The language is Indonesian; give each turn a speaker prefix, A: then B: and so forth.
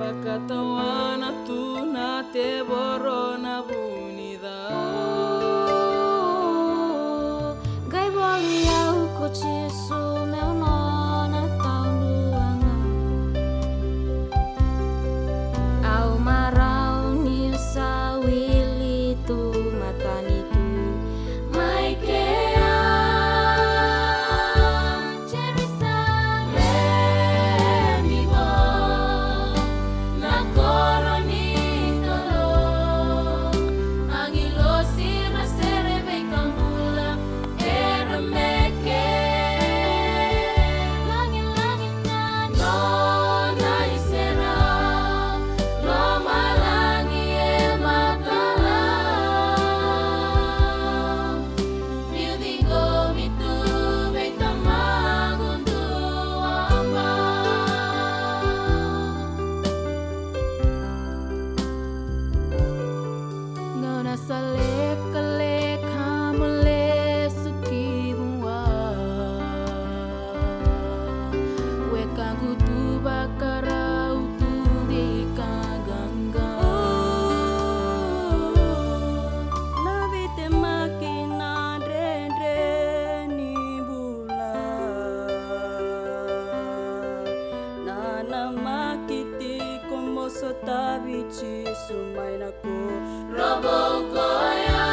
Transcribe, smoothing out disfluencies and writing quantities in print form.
A: Katawana tu na te borona bunida.
B: Gai boli au kochisu meu nona taunduanga. Au marau ni sawili tu matani tu mai kea Jerusalem ibo na koroni tolo angilo sira serebe kambula ermeke langit na nona isera lo malangi e magala miudigo mitu betamagundu amba ngona salek hamule sukibua wekangu tu bakara utu di kaganga navite makina rendre ni bula nana makiti como sotavici sumainaku robokoya